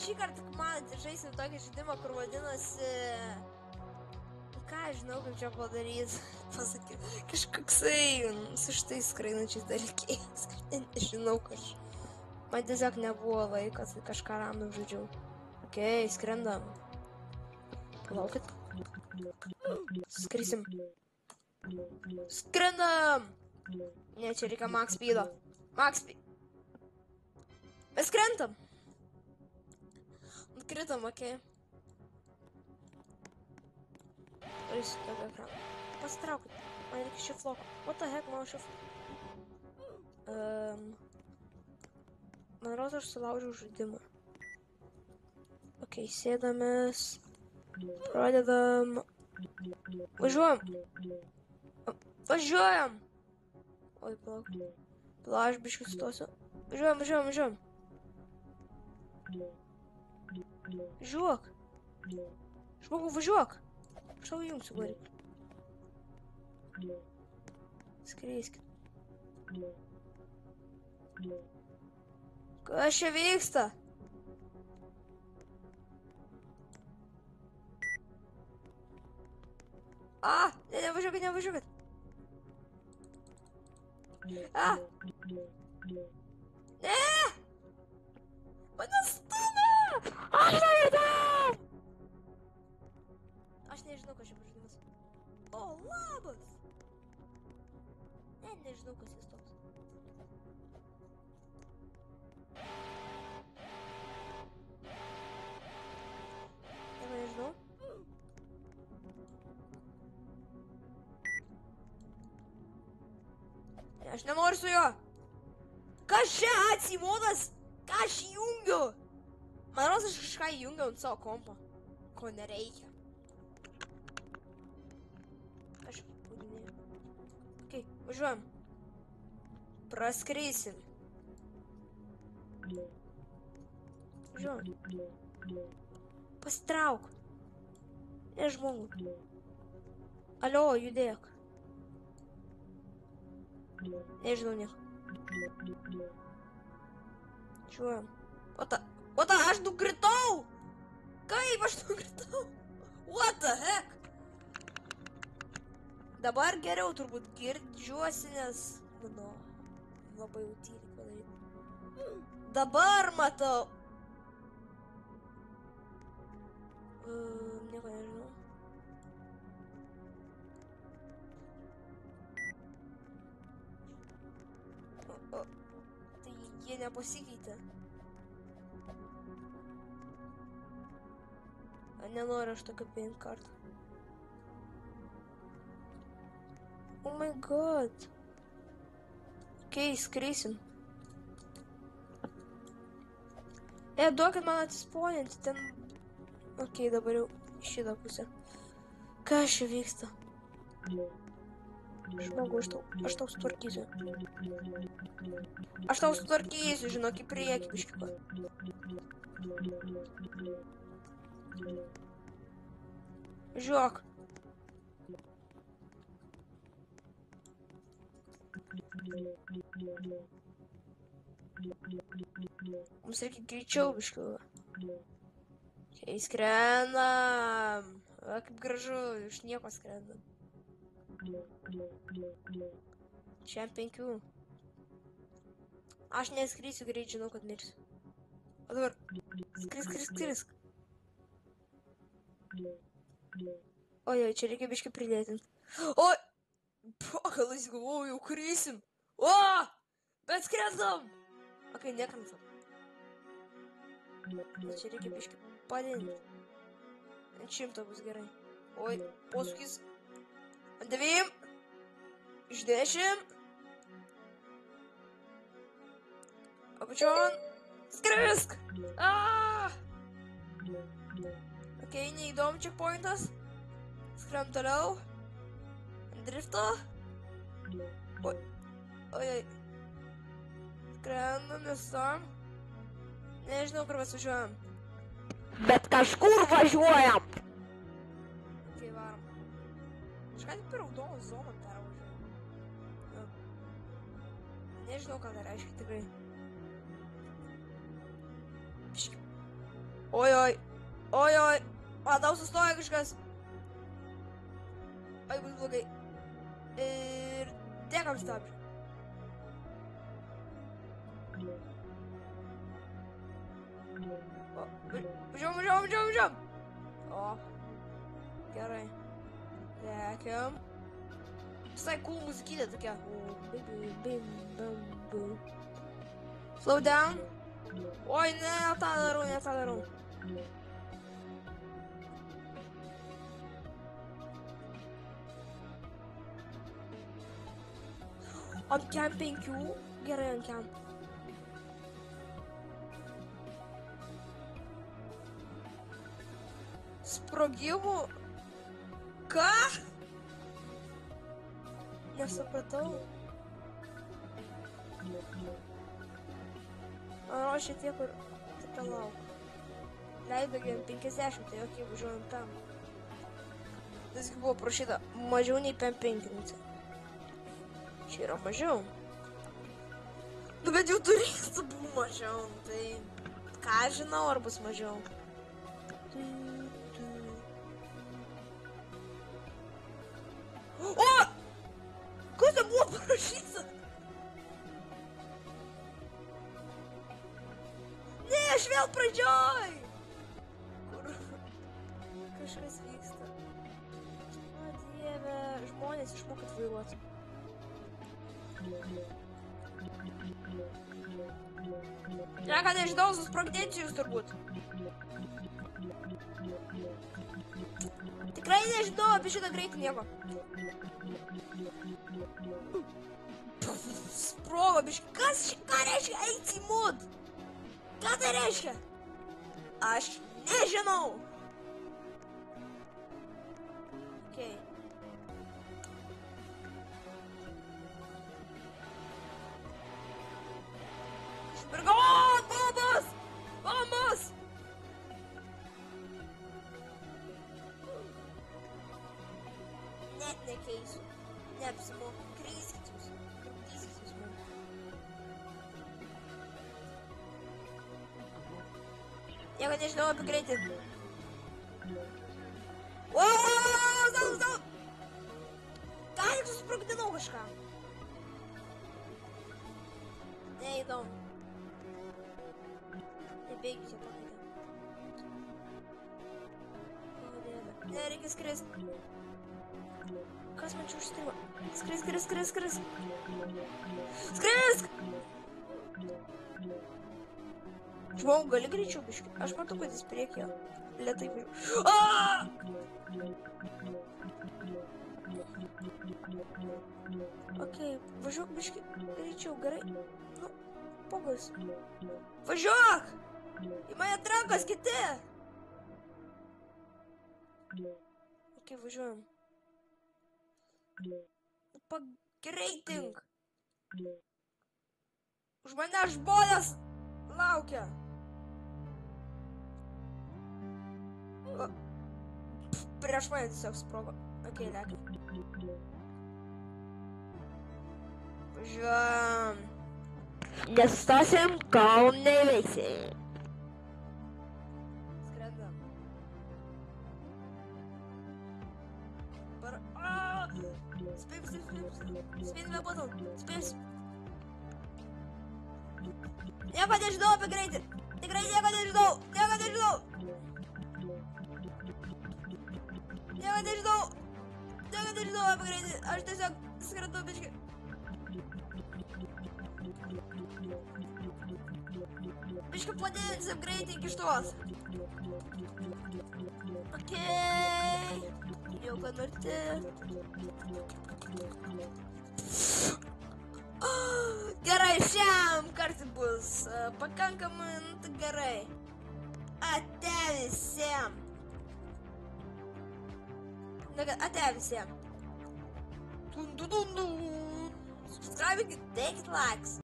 šį kartą man žaisim tokį žaidimą, kur vadinasi... Ką aš žinau, kaip čia padaryti, pasakyti. Kažkoksai su šitais skrainančiais dalykais. Nežinau, man tiesiog nebuvo laikas, kažką random žaidžiau. Okei, skrendam. Palaukit. Skrisim. Skrendam! Ne, čia reikia max speedo. Max speed. Mes krentam. Kritam, okei. Parysiu tokio ekraną. Pasitraukit. Man reikia šifloko. What the heck, mano šifloko? Man rodos, aš sulaužiau žaidimą. Okei, sėdamės. Pradedam. Važiuojam. Važiuojam. Oi, palauk. Palauk, aš biškį sustosiu. Važiuojam. Važiuok. Žmogau, važiuok. Aš tau įjungsiu variklį. Skreiskit. Kas čia vyksta? Nevažiuokit. Ne! Mane stumia! Aš nežinau! Aš nežinau, kas čia žaidimas. O, labas! Nežinau, kas jis toks. Nežinau. Aš nenoriu su juo. Kas čia atsimonas? Ką aš įjungiu? Man rodos, aš kažką įjungiau ant savo kompo. Ko nereikia. Aš pūdinėjau. Okei, važiuojam. Praskreisim. Važiuojam. Pasitrauk. Žmogų. Alio, judėk. Nežinau nieko. Važiuojam. O ta, aš nukritau! Kaip aš nukritau? What the heck? Dabar geriau turbūt girdžiuosi, nes... Nu, labai jau tyliai padaryti. Dabar matau. Nieko nežinau. Tai jie nepasikeitė. Nenoriu aš tokio paint kartą. Oh my god. Okei, skreisim. Duokit man atsisponinti ten. Okei, dabar jau šitą pusę. Kas čia vyksta? Žmogau, aš tau sutvarkysiu. Aš tau sutvarkysiu, žinok, į priekį biškį. Žiūrėk. Mums reikia greičiau biškį. Okei, skrendam. Va, kaip gražu, iš nieko skrendam. Čia 5. Aš neskrysiu greit, žinau, kad mirsiu. O dabar, skrisk. Ojoj, čia reikia biškį pridėtinti. Oi! Pakalais galvoju, jau krysim. O! Bet skrendam! Okei, nekrentam. Čia reikia biškį padėti. Ant 100 bus gerai. Oi, posūkis. Ant 9. Iš 10. Apačion. Skrisk! Okei, neįdomu checkpointas. Skram toliau. Drifto. Ojoj. Skrendam visam. Nežinau, kur mes važiuojam. Bet kažkur važiuojam! Okei, varom. Kažką tik per raudoną zoną pervažiuojam. Nežinau, ką tai reiškia tikrai. Oi, oi. Oi, oi. Matau sustoja kažkas. Ai, bus blogai. Ir dėkam stabdžių. Važiuom. O, gerai. Dėkiam. Visai cool muzikytė tokia. Slow down. Oi, ne tą darau. Ant kem 5. Gerai, ant kem. Sprogimų? Ką? Nesupratau. O, šitie kur... Tai palauk. Leido gen 50, tai okei, važiuojam tam. Visgi buvo prašyta mažiau nei 5. Čia yra mažiau. Nu, bet jau turėtų būti mažiau, tai... Ką žinau, ar bus mažiau. O! Kas tai buvo parašyta? Ne, aš vėl pradžioj! Kur? Kažkas vyksta. O, Dieve, žmonės išmokat vairuoti. Ja, kad nežinau, susprogdinsiu jūs turbūt. Tikrai nežinau apie šitą greitį nieko. Sprogo, biški. Ką reiškia eiti į mod? Ką tai reiškia? Aš nežinau. Okei. Špirga, o, bombos! Net nekeisiu. Neapsimoku. Kreiskit jūs. Krūdyskit jūs man. Nieko nežinau apie greitį. O, zau! Ką tik susprogdinau kažką? Neįdomu. Nebėgiu čia pakaitę. O, Dieve. Ne, reikia skrist. Kas man čia užstrigo? Skrisk! Skrisk! Žmogų, gali greičiau biškį? Aš matau, kad jis priekio. Lėtai važiuoju. Aaaa! Okei, važiuok biškį greičiau, gerai. Nu, pogas. Važiuok! Į mane trankos kiti! Okei, važiuojam. Pagreitink! Už mane žmonės laukia! Prieš mane tiesiog sprogo. Okei, lekiam. Važiuojam. Nesustosim, kol neįveiksim. Skrendam. Spėjim nebūtum. Spėjim. Nieko nežinau apie greitį. Tikrai nieko nežinau. Nieko nežinau apie greitį. Aš tiesiog skrendu biškį. Biškį padėsim greitį iki šitos. Okei. Jau kad arti. Gerai, šiam kartui bus pakankamai gerai. Ate visiem. Ate visiem. Subscribe, take likes.